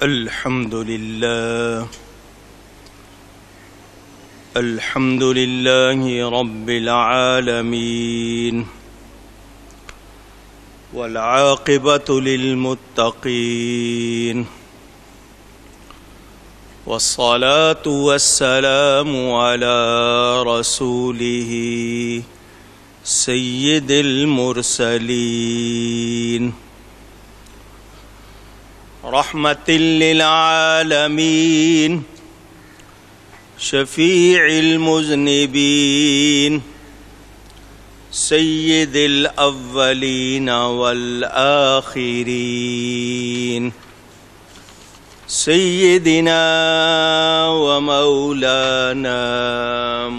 الحمد لله رب العالمين والعاقبة للمتقين والصلاة والسلام على رسوله سيد المرسلين رحمة للعالمين شفيع المذنبين سيد الأولين والآخرين سيدنا ومولانا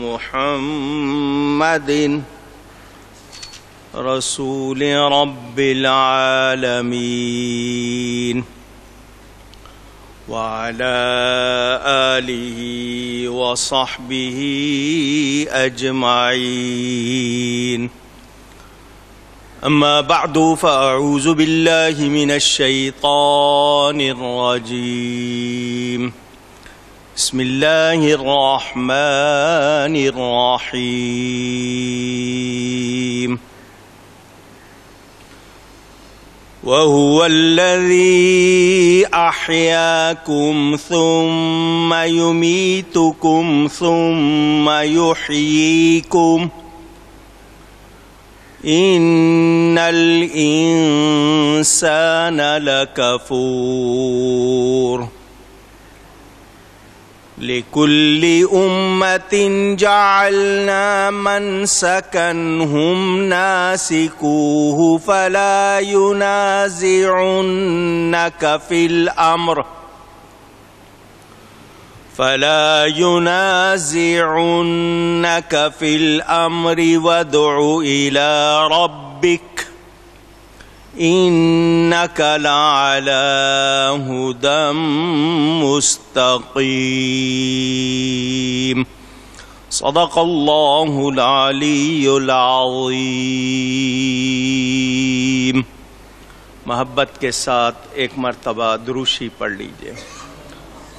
محمد رسول رب العالمين وعلى آله وصحبه أجمعين أما بعد فأعوذ بالله من الشيطان الرجيم بسم الله الرحمن الرحيم وهو الذي أحياكم ثم يميتكم ثم يحييكم إن الإنسان لكفور لكل أمة جعلنا منسكا هم ناسكوه فلا ينازعنك في الأمر وادع إلى ربك إنك لعلى هدى مستقيم صدق الله العلی العظیم۔ محبت کے ساتھ ایک مرتبہ دروشی پڑھ لیجئے۔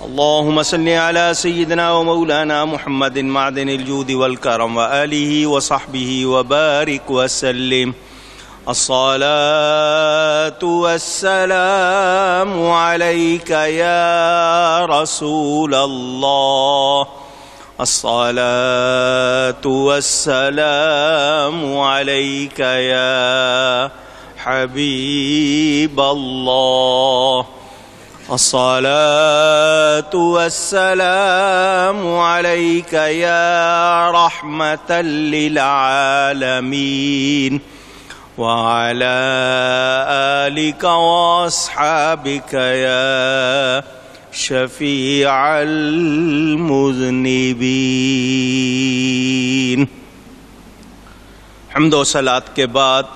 اللہم صلی علی سیدنا و مولانا محمد معدن الجود والکرم وآلہ وصحبہ وبارک وسلم۔ الصلاة والسلام عليك يا رسول الله، الصلاة والسلام عليك يا حبيب الله، الصلاة والسلام عليك يا رحمة للعالمين وعلى آلك وأصحابك يا شفيع المذنبين۔ حمد و صلاۃ کے بعد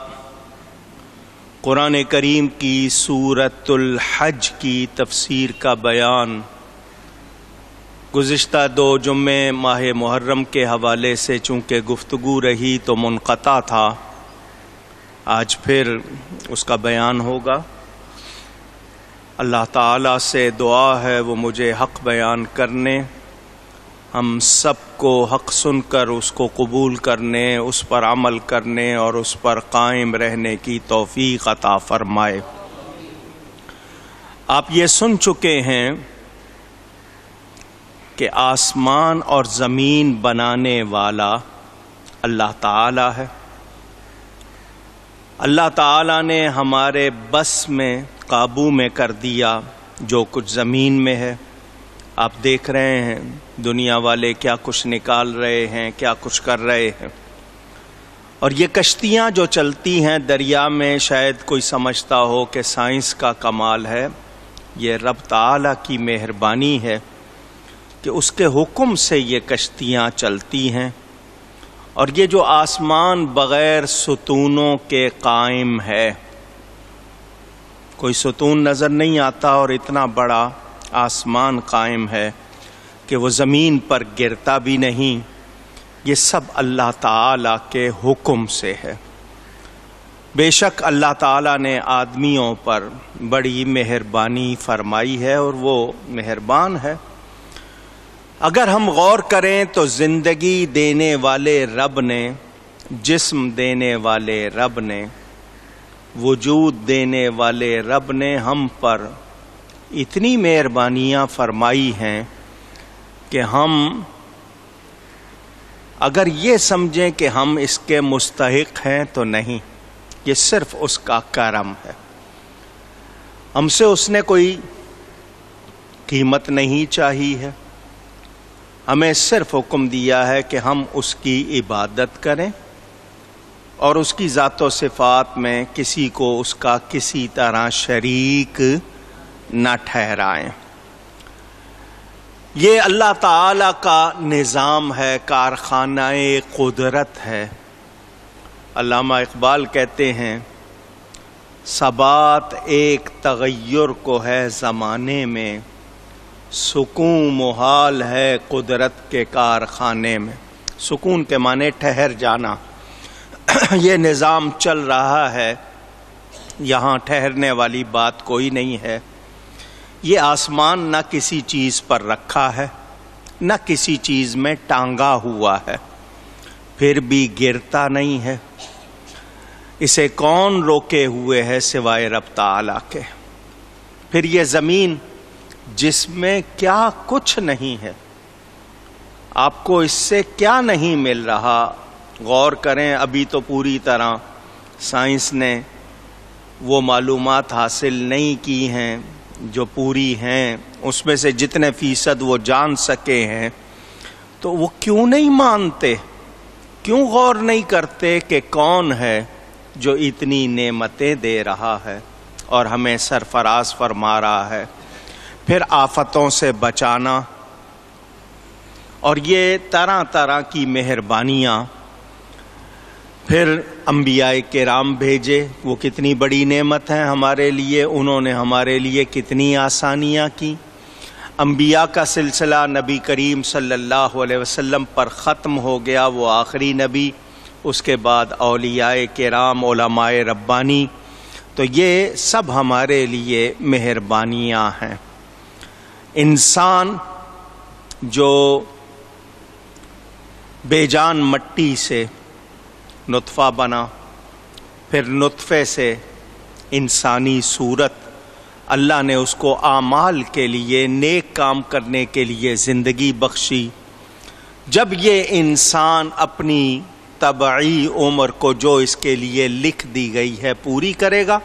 قرآن کریم کی سورۃ الحج کی تفسیر کا بیان گزشتہ 2 جمعے ماہ محرم کے حوالے سے چونکہ گفتگو رہی تو منقطع تھا، آج پھر اس کا بیان ہوگا۔ اللہ تعالیٰ سے دعا ہے وہ مجھے حق بیان کرنے، ہم سب کو حق سن کر اس کو قبول کرنے، اس پر عمل کرنے اور اس پر قائم رہنے کی توفیق عطا فرمائے۔ آپ یہ سن چکے ہیں کہ آسمان اور زمین بنانے والا اللہ تعالیٰ ہے۔ اللہ تعالیٰ نے ہمارے بس میں قابو میں کر دیا جو کچھ زمین میں ہے۔ آپ دیکھ رہے ہیں دنیا والے کیا کچھ نکال رہے ہیں، کیا کچھ کر رہے ہیں، اور یہ کشتیاں جو چلتی ہیں دریا میں، شاید کوئی سمجھتا ہو کہ سائنس کا کمال ہے، یہ رب تعالیٰ کی مہربانی ہے کہ اس کے حکم سے یہ کشتیاں چلتی ہیں۔ اور یہ جو آسمان بغیر ستونوں کے قائم ہے، کوئی ستون نظر نہیں آتا اور اتنا بڑا آسمان قائم ہے کہ وہ زمین پر گرتا بھی نہیں، یہ سب اللہ تعالی کے حکم سے ہے۔ بے شک اللہ تعالیٰ نے آدمیوں پر بڑی مہربانی فرمائی ہے اور وہ مہربان ہے۔ اگر ہم غور کریں تو زندگی دینے والے رب نے، جسم دینے والے رب نے، وجود دینے والے رب نے ہم پر اتنی مہربانیاں فرمائی ہیں کہ ہم اگر یہ سمجھیں کہ ہم اس کے مستحق ہیں تو نہیں، یہ صرف اس کا کرم ہے۔ ہم سے اس نے کوئی قیمت نہیں چاہی ہے، ہمیں صرف حکم دیا ہے کہ ہم اس کی عبادت کریں اور اس کی ذات و صفات میں کسی کو اس کا کسی طرح شریک نہ ٹھہرائیں۔ یہ اللہ تعالی کا نظام ہے، کارخانہ قدرت ہے۔ علامہ اقبال کہتے ہیں ثبات ایک تغیر کو ہے زمانے میں، سکون محال ہے قدرت کے کارخانے میں۔ سکون کے معنی ٹھہر جانا۔ یہ نظام چل رہا ہے، یہاں ٹھہرنے والی بات کوئی نہیں ہے۔ یہ آسمان نہ کسی چیز پر رکھا ہے، نہ کسی چیز میں ٹانگا ہوا ہے، پھر بھی گرتا نہیں ہے۔ اسے کون روکے ہوئے ہے سوائے رب تعالیٰ کے؟ پھر یہ زمین جس میں کیا کچھ نہیں ہے، آپ کو اس سے کیا نہیں مل رہا؟ غور کریں، ابھی تو پوری طرح سائنس نے وہ معلومات حاصل نہیں کی ہیں جو پوری ہیں، اس میں سے جتنے فیصد وہ جان سکے ہیں، تو وہ کیوں نہیں مانتے؟ کیوں غور نہیں کرتے کہ کون ہے جو اتنی نعمتیں دے رہا ہے اور ہمیں سرفراز فرما رہا ہے؟ پھر آفتوں سے بچانا اور یہ طرح طرح کی مہربانیاں۔ پھر انبیاء کرام بھیجے، وہ کتنی بڑی نعمت ہے ہمارے لیے، انہوں نے ہمارے لیے کتنی آسانیاں کی۔ انبیاء کا سلسلہ نبی کریم صلی اللہ علیہ وسلم پر ختم ہو گیا، وہ آخری نبی، اس کے بعد اولیاء کرام، علماء ربانی، تو یہ سب ہمارے لیے مہربانیاں ہیں۔ انسان جو بے جان مٹی سے نطفہ بنا، پھر نطفے سے انسانی صورت، اللہ نے اس کو اعمال کے لیے، نیک کام کرنے کے لیے زندگی بخشی۔ جب یہ انسان اپنی طبعی عمر کو جو اس کے لیے لکھ دی گئی ہے پوری کرے گا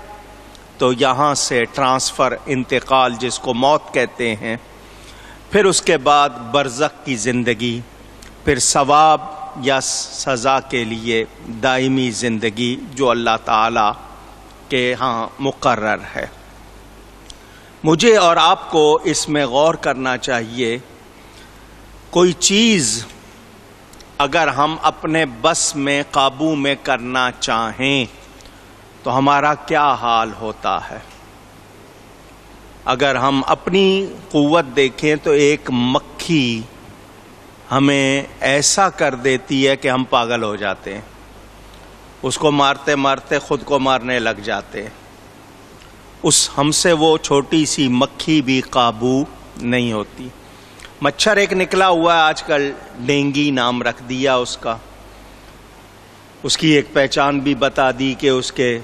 تو یہاں سے ٹرانسفر، انتقال جس کو موت کہتے ہیں، پھر اس کے بعد برزخ کی زندگی، پھر ثواب یا سزا کے لیے دائمی زندگی جو اللہ تعالی کے ہاں مقرر ہے۔ مجھے اور آپ کو اس میں غور کرنا چاہیے، کوئی چیز اگر ہم اپنے بس میں قابو میں کرنا چاہیں تو ہمارا کیا حال ہوتا ہے؟ اگر ہم اپنی قوت دیکھیں تو ایک مکھی ہمیں ایسا کر دیتی ہے کہ ہم پاگل ہو جاتے ہیں، اس کو مارتے مارتے خود کو مارنے لگ جاتے ہیں۔ ہم سے وہ چھوٹی سی مکھی بھی قابو نہیں ہوتی۔ مچھر ایک نکلا ہوا ہے آج کل، ڈینگی نام رکھ دیا اس کا، اس کی ایک پہچان بھی بتا دی کہ اس کے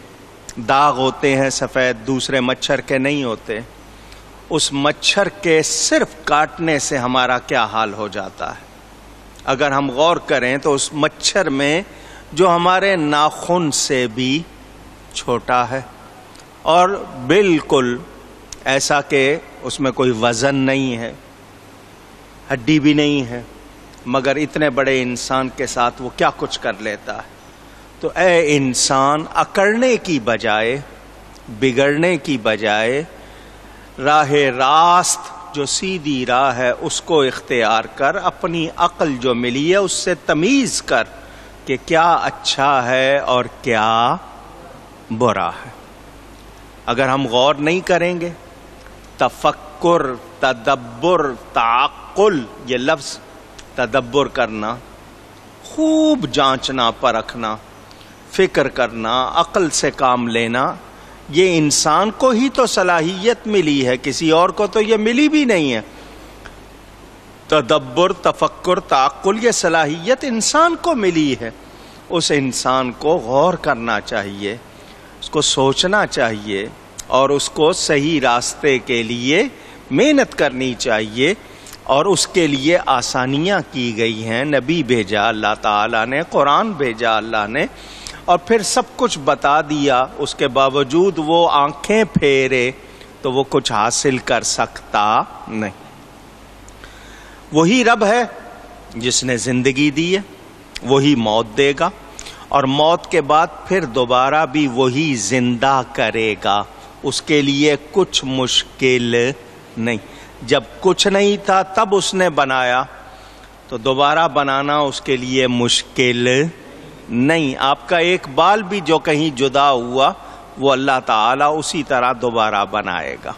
داغ ہوتے ہیں سفید، دوسرے مچھر کے نہیں ہوتے۔ اس مچھر کے صرف کاٹنے سے ہمارا کیا حال ہو جاتا ہے؟ اگر ہم غور کریں تو اس مچھر میں جو ہمارے ناخن سے بھی چھوٹا ہے اور بالکل ایسا کہ اس میں کوئی وزن نہیں ہے، ہڈی بھی نہیں ہے، مگر اتنے بڑے انسان کے ساتھ وہ کیا کچھ کر لیتا ہے۔ تو اے انسان، اکڑنے کی بجائے، بگڑنے کی بجائے، راہ راست جو سیدھی راہ ہے اس کو اختیار کر، اپنی عقل جو ملی ہے اس سے تمیز کر کہ کیا اچھا ہے اور کیا برا ہے۔ اگر ہم غور نہیں کریں گے، تفکر، تدبر، تعقل، یہ لفظ تدبر کرنا، خوب جانچنا پرکھنا، فکر کرنا، عقل سے کام لینا، یہ انسان کو ہی تو صلاحیت ملی ہے، کسی اور کو تو یہ ملی بھی نہیں ہے۔ تدبر، تفکر، تعقل، یہ صلاحیت انسان کو ملی ہے۔ اس انسان کو غور کرنا چاہیے، اس کو سوچنا چاہیے اور اس کو صحیح راستے کے لیے محنت کرنی چاہیے، اور اس کے لیے آسانیاں کی گئی ہیں۔ نبی بھیجا اللہ تعالیٰ نے، قرآن بھیجا اللہ نے، اور پھر سب کچھ بتا دیا، اس کے باوجود وہ آنکھیں پھیرے تو وہ کچھ حاصل کر سکتا نہیں۔ وہی رب ہے جس نے زندگی دی ہے، وہی موت دے گا، اور موت کے بعد پھر دوبارہ بھی وہی زندہ کرے گا۔ اس کے لیے کچھ مشکل نہیں۔ جب کچھ نہیں تھا تب اس نے بنایا، تو دوبارہ بنانا اس کے لیے مشکل نہیں۔ آپ کا ایک بال بھی جو کہیں جدا ہوا وہ اللہ تعالیٰ اسی طرح دوبارہ بنائے گا۔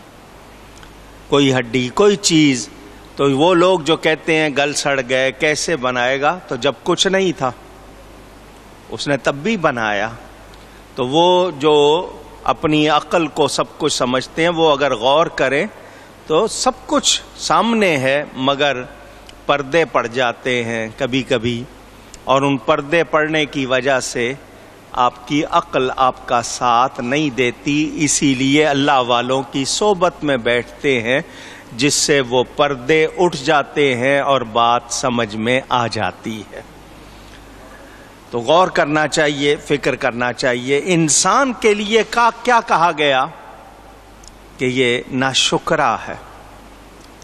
کوئی ہڈی، کوئی چیز، تو وہ لوگ جو کہتے ہیں گل سڑ گئے، کیسے بنائے گا؟ تو جب کچھ نہیں تھا اس نے تب بھی بنایا۔ تو وہ جو اپنی عقل کو سب کچھ سمجھتے ہیں، وہ اگر غور کریں تو سب کچھ سامنے ہے، مگر پردے پڑ جاتے ہیں کبھی کبھی، اور ان پردے پڑنے کی وجہ سے آپ کی عقل آپ کا ساتھ نہیں دیتی۔ اسی لیے اللہ والوں کی صحبت میں بیٹھتے ہیں، جس سے وہ پردے اٹھ جاتے ہیں اور بات سمجھ میں آ جاتی ہے۔ تو غور کرنا چاہیے، فکر کرنا چاہیے۔ انسان کے لیے کیا کہا گیا کہ یہ ناشکرا ہے،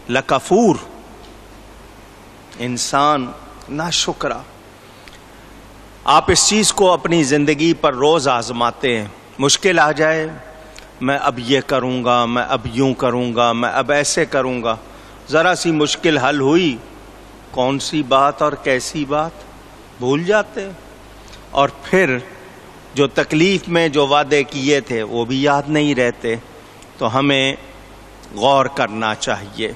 لکفور، انسان ناشکرا۔ آپ اس چیز کو اپنی زندگی پر روز آزماتے ہیں، مشکل آ جائے، میں اب یہ کروں گا، میں اب یوں کروں گا، میں اب ایسے کروں گا، ذرا سی مشکل حل ہوئی، کون سی بات اور کیسی بات بھول جاتے ہیں، اور پھر جو تکلیف میں جو وعدے کیے تھے وہ بھی یاد نہیں رہتے۔ تو ہمیں غور کرنا چاہیے۔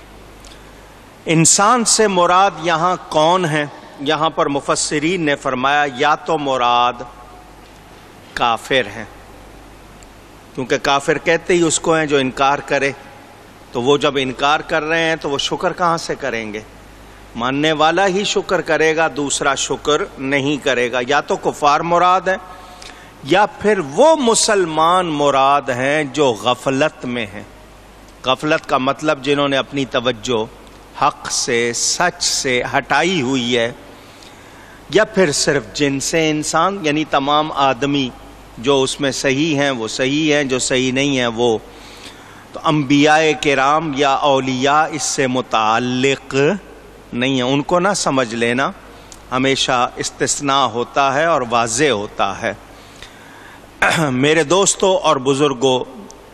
انسان سے مراد یہاں کون ہے؟ یہاں پر مفسرین نے فرمایا یا تو مراد کافر ہیں، کیونکہ کافر کہتے ہی اس کو ہیں جو انکار کرے، تو وہ جب انکار کر رہے ہیں تو وہ شکر کہاں سے کریں گے؟ ماننے والا ہی شکر کرے گا، دوسرا شکر نہیں کرے گا۔ یا تو کفار مراد ہے، یا پھر وہ مسلمان مراد ہیں جو غفلت میں ہیں۔ غفلت کا مطلب جنہوں نے اپنی توجہ حق سے، سچ سے ہٹائی ہوئی ہے، یا پھر صرف جن سے انسان، یعنی تمام آدمی جو اس میں صحیح ہیں وہ صحیح ہیں، جو صحیح نہیں ہیں وہ۔ تو انبیاء کرام یا اولیاء اس سے متعلق نہیں ہیں، ان کو نہ سمجھ لینا، ہمیشہ استثناء ہوتا ہے اور واضح ہوتا ہے۔ میرے دوستوں اور بزرگوں،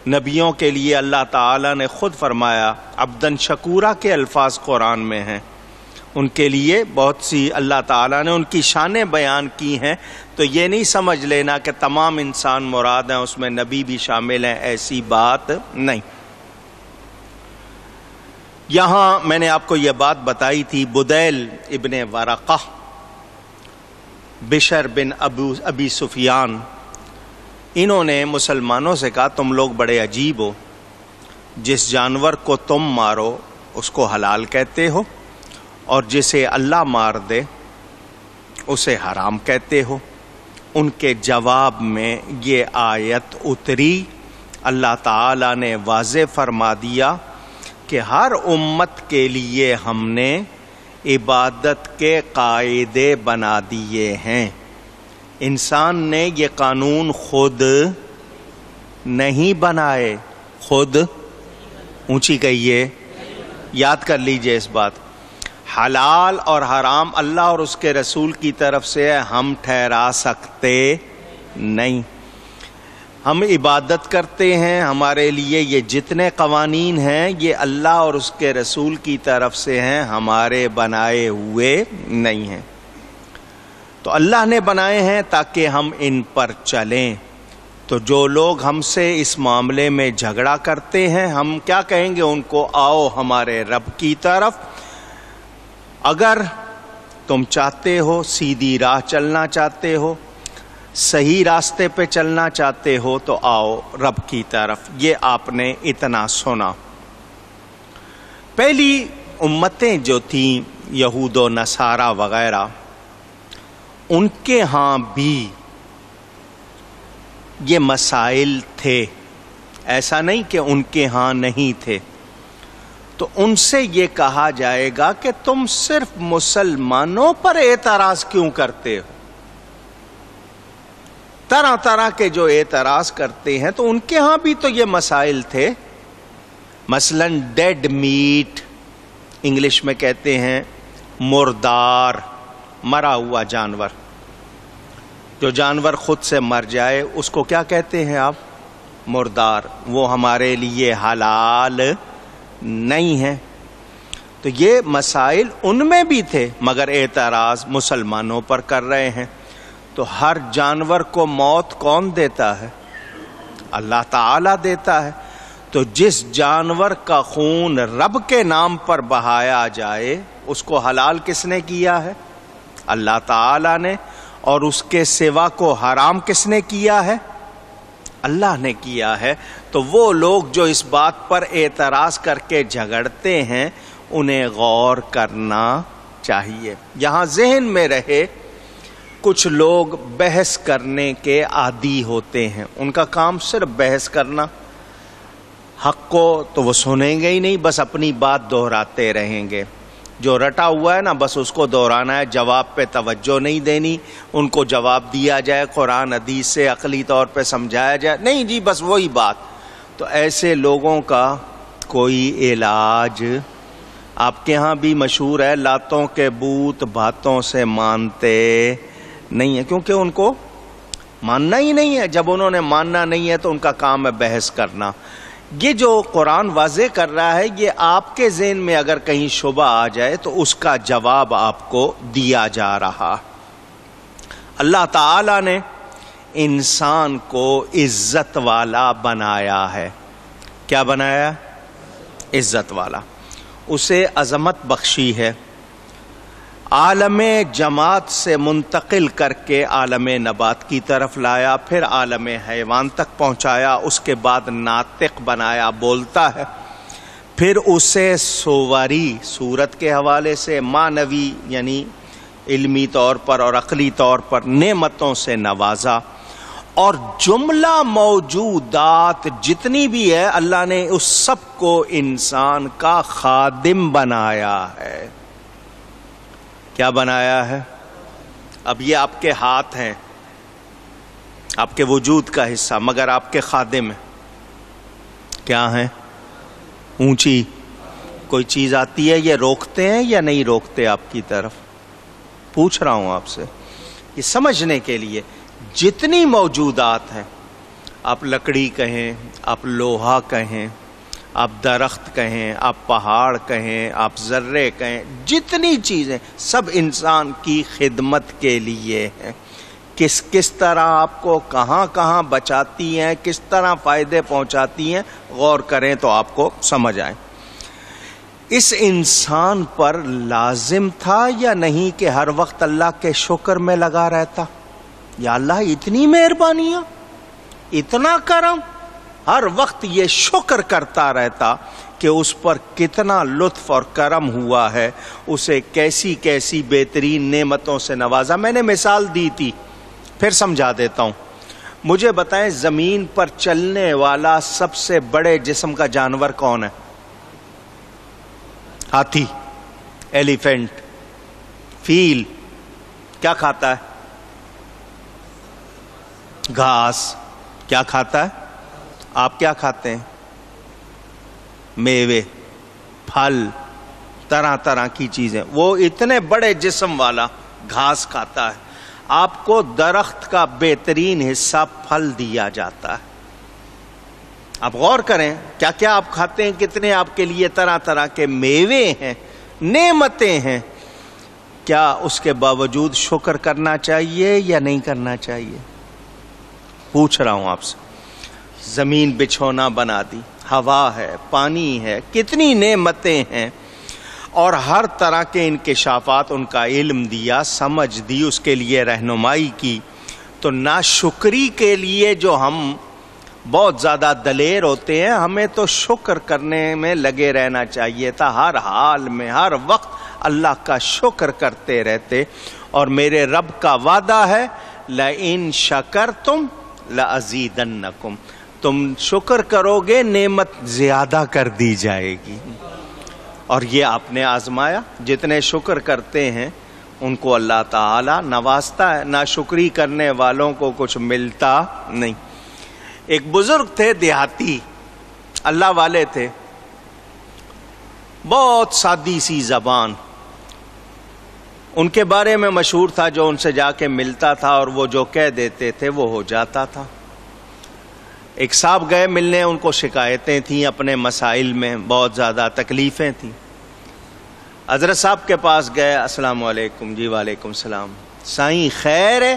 نبیوں کے لیے اللہ تعالیٰ نے خود فرمایا، عبدن شکورا کے الفاظ قرآن میں ہیں، ان کے لیے بہت سی اللہ تعالیٰ نے ان کی شانیں بیان کی ہیں۔ تو یہ نہیں سمجھ لینا کہ تمام انسان مراد ہیں، اس میں نبی بھی شامل ہیں، ایسی بات نہیں۔ یہاں میں نے آپ کو یہ بات بتائی تھی، بدیل ابن ورقہ، بشر بن ابی سفیان، انہوں نے مسلمانوں سے کہا تم لوگ بڑے عجیب ہو، جس جانور کو تم مارو اس کو حلال کہتے ہو، اور جسے اللہ مار دے اسے حرام کہتے ہو۔ ان کے جواب میں یہ آیت اتری، اللہ تعالیٰ نے واضح فرما دیا کہ ہر امت کے لیے ہم نے عبادت کے قاعدے بنا دیے ہیں۔ انسان نے یہ قانون خود نہیں بنائے، خود اونچی کہیے، یاد کر لیجئے اس بات۔ حلال اور حرام اللہ اور اس کے رسول کی طرف سے ہم ٹھہرا سکتے نہیں۔ ہم عبادت کرتے ہیں، ہمارے لیے یہ جتنے قوانین ہیں یہ اللہ اور اس کے رسول کی طرف سے ہیں، ہمارے بنائے ہوئے نہیں ہیں۔ تو اللہ نے بنائے ہیں تاکہ ہم ان پر چلیں۔ تو جو لوگ ہم سے اس معاملے میں جھگڑا کرتے ہیں، ہم کیا کہیں گے ان کو؟ آؤ ہمارے رب کی طرف، اگر تم چاہتے ہو، سیدھی راہ چلنا چاہتے ہو، صحیح راستے پہ چلنا چاہتے ہو تو آؤ رب کی طرف. یہ آپ نے اتنا سنا. پہلی امتیں جو تھیں یہود و نصارہ وغیرہ، ان کے ہاں بھی یہ مسائل تھے، ایسا نہیں کہ ان کے ہاں نہیں تھے. تو ان سے یہ کہا جائے گا کہ تم صرف مسلمانوں پر اعتراض کیوں کرتے ہو؟ طرح طرح کے جو اعتراض کرتے ہیں تو ان کے ہاں بھی تو یہ مسائل تھے. مثلا ڈیڈ میٹ، انگلش میں کہتے ہیں مردار، مرا ہوا جانور. جو جانور خود سے مر جائے اس کو کیا کہتے ہیں آپ؟ مردار. وہ ہمارے لیے حلال نہیں ہے. تو یہ مسائل ان میں بھی تھے، مگر اعتراض مسلمانوں پر کر رہے ہیں. تو ہر جانور کو موت کون دیتا ہے؟ اللہ تعالی دیتا ہے. تو جس جانور کا خون رب کے نام پر بہایا جائے اس کو حلال کس نے کیا ہے؟ اللہ تعالی نے. اور اس کے سوا کو حرام کس نے کیا ہے؟ اللہ نے کیا ہے. تو وہ لوگ جو اس بات پر اعتراض کر کے جھگڑتے ہیں انہیں غور کرنا چاہیے. یہاں ذہن میں رہے، کچھ لوگ بحث کرنے کے عادی ہوتے ہیں، ان کا کام صرف بحث کرنا. حق کو تو وہ سنیں گے ہی نہیں، بس اپنی بات دہراتے رہیں گے. جو رٹا ہوا ہے نا بس اس کو دہرانا ہے، جواب پہ توجہ نہیں دینی. ان کو جواب دیا جائے قرآن حدیث سے، عقلی طور پہ سمجھایا جائے، نہیں جی بس وہی بات. تو ایسے لوگوں کا کوئی علاج آپ کے ہاں بھی مشہور ہے، لاتوں کے بوت باتوں سے مانتے نہیں ہے، کیونکہ ان کو ماننا ہی نہیں ہے. جب انہوں نے ماننا نہیں ہے تو ان کا کام ہے بحث کرنا. یہ جو قرآن واضح کر رہا ہے، یہ آپ کے ذہن میں اگر کہیں شبہ آ جائے تو اس کا جواب آپ کو دیا جا رہا. اللہ تعالی نے انسان کو عزت والا بنایا ہے. کیا بنایا؟ عزت والا. اسے عظمت بخشی ہے، عالم جماعت سے منتقل کر کے عالم نبات کی طرف لایا، پھر عالم حیوان تک پہنچایا، اس کے بعد ناطق بنایا، بولتا ہے. پھر اسے صوری صورت کے حوالے سے، معنوی یعنی علمی طور پر اور عقلی طور پر نعمتوں سے نوازا. اور جملہ موجودات جتنی بھی ہے اللہ نے اس سب کو انسان کا خادم بنایا ہے. کیا بنایا ہے؟ اب یہ آپ کے ہاتھ ہیں، آپ کے وجود کا حصہ، مگر آپ کے خادم ہیں. کیا ہیں؟ اونچی کوئی چیز آتی ہے، یہ روکتے ہیں یا نہیں روکتے آپ کی طرف؟ پوچھ رہا ہوں آپ سے یہ سمجھنے کے لیے. جتنی موجودات ہیں، آپ لکڑی کہیں، آپ لوہا کہیں، آپ درخت کہیں، آپ پہاڑ کہیں، آپ ذرے کہیں، جتنی چیزیں سب انسان کی خدمت کے لیے ہیں. کس کس طرح آپ کو کہاں کہاں بچاتی ہیں، کس طرح فائدے پہنچاتی ہیں، غور کریں تو آپ کو سمجھ آئے. اس انسان پر لازم تھا یا نہیں کہ ہر وقت اللہ کے شکر میں لگا رہتا؟ یا اللہ اتنی مہربانیاں، اتنا کرم، ہر وقت یہ شکر کرتا رہتا کہ اس پر کتنا لطف اور کرم ہوا ہے، اسے کیسی کیسی بہترین نعمتوں سے نوازا. میں نے مثال دی تھی، پھر سمجھا دیتا ہوں. مجھے بتائیں زمین پر چلنے والا سب سے بڑے جسم کا جانور کون ہے؟ ہاتھی، ایلیفینٹ، فیل. کیا کھاتا ہے؟ گھاس. کیا کھاتا ہے؟ آپ کیا کھاتے ہیں؟ میوے، پھل، طرح طرح کی چیزیں. وہ اتنے بڑے جسم والا گھاس کھاتا ہے. آپ کو درخت کا بہترین حصہ پھل دیا جاتا ہے. آپ غور کریں کیا کیا آپ کھاتے ہیں، کتنے آپ کے لیے طرح طرح کے میوے ہیں، نعمتیں ہیں. کیا اس کے باوجود شکر کرنا چاہیے یا نہیں کرنا چاہیے؟ پوچھ رہا ہوں آپ سے. زمین بچھونا بنا دی، ہوا ہے، پانی ہے، کتنی نعمتیں ہیں، اور ہر طرح کے انکشافات، ان کا علم دیا، سمجھ دی، اس کے لیے رہنمائی کی. تو ناشکری کے لیے جو ہم بہت زیادہ دلیر ہوتے ہیں، ہمیں تو شکر کرنے میں لگے رہنا چاہیے تھا، ہر حال میں ہر وقت اللہ کا شکر کرتے رہتے. اور میرے رب کا وعدہ ہے لَإِن شَكَرْتُمْ لَأَزِيدَنَّكُمْ، تم شکر کرو گے نعمت زیادہ کر دی جائے گی. اور یہ آپ نے آزمایا، جتنے شکر کرتے ہیں ان کو اللہ تعالی نوازتا ہے، ناشکری کرنے والوں کو کچھ ملتا نہیں. ایک بزرگ تھے دیہاتی، اللہ والے تھے، بہت سادی سی زبان. ان کے بارے میں مشہور تھا جو ان سے جا کے ملتا تھا اور وہ جو کہہ دیتے تھے وہ ہو جاتا تھا. ایک صاحب گئے ملنے، ان کو شکایتیں تھیں اپنے مسائل میں، بہت زیادہ تکلیفیں تھیں. حضرت صاحب کے پاس گئے، السلام علیکم. جی وعلیکم السلام. سائیں خیر ہے؟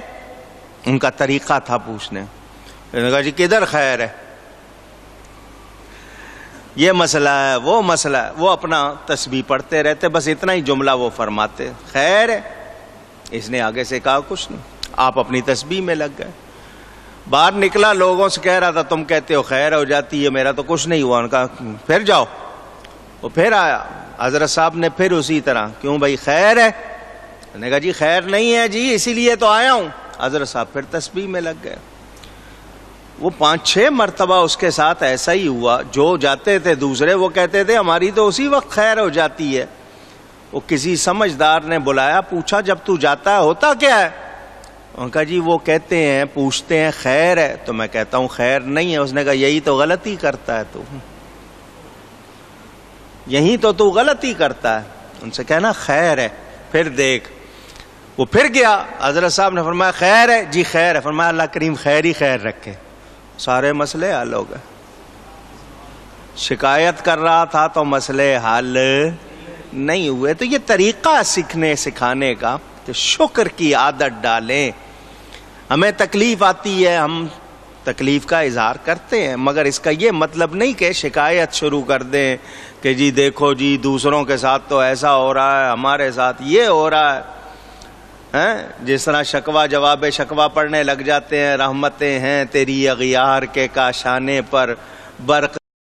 ان کا طریقہ تھا پوچھنے. انہوں نے کہا جی کدھر خیر ہے، یہ مسئلہ ہے وہ مسئلہ ہے. وہ اپنا تسبیح پڑھتے رہتے، بس اتنا ہی جملہ وہ فرماتے، خیر ہے. اس نے آگے سے کہا کچھ نہیں، آپ اپنی تسبیح میں لگ گئے. باہر نکلا، لوگوں سے کہہ رہا تھا تم کہتے ہو خیر ہو جاتی ہے، میرا تو کچھ نہیں ہوا. ان کا پھر جاؤ. وہ پھر آیا، حضرت صاحب نے پھر اسی طرح، کیوں بھائی خیر ہے؟ نے کہا جی خیر نہیں ہے جی، اسی لیے تو آیا ہوں. حضرت صاحب پھر تسبیح میں لگ گئے. وہ 5-6 مرتبہ اس کے ساتھ ایسا ہی ہوا. جو جاتے تھے دوسرے وہ کہتے تھے ہماری تو اسی وقت خیر ہو جاتی ہے. وہ کسی سمجھدار نے بلایا، پوچھا جب تو جاتا ہے ہوتا کیا ہے؟ ان کا جی وہ کہتے ہیں، پوچھتے ہیں خیر ہے، تو میں کہتا ہوں خیر نہیں ہے. اس نے کہا یہی تو غلطی کرتا ہے تو، یہی تو غلطی کرتا ہے. ان سے کہنا خیر ہے، پھر دیکھ. وہ پھر گیا، حضرت صاحب نے فرمایا خیر ہے؟ جی خیر ہے. فرمایا اللہ کریم خیر ہی خیر رکھے. سارے مسئلے حل ہو گئے. شکایت کر رہا تھا تو مسئلے حل نہیں ہوئے. تو یہ طریقہ سیکھنے سکھانے کا کہ شکر کی عادت ڈالیں. ہمیں تکلیف آتی ہے، ہم تکلیف کا اظہار کرتے ہیں، مگر اس کا یہ مطلب نہیں کہ شکایت شروع کر دیں کہ جی دیکھو جی دوسروں کے ساتھ تو ایسا ہو رہا ہے، ہمارے ساتھ یہ ہو رہا ہے. جس طرح شکوہ جواب شکوہ پڑھنے لگ جاتے ہیں، رحمتیں ہیں تیری اغیار کے کاشانے پر، برق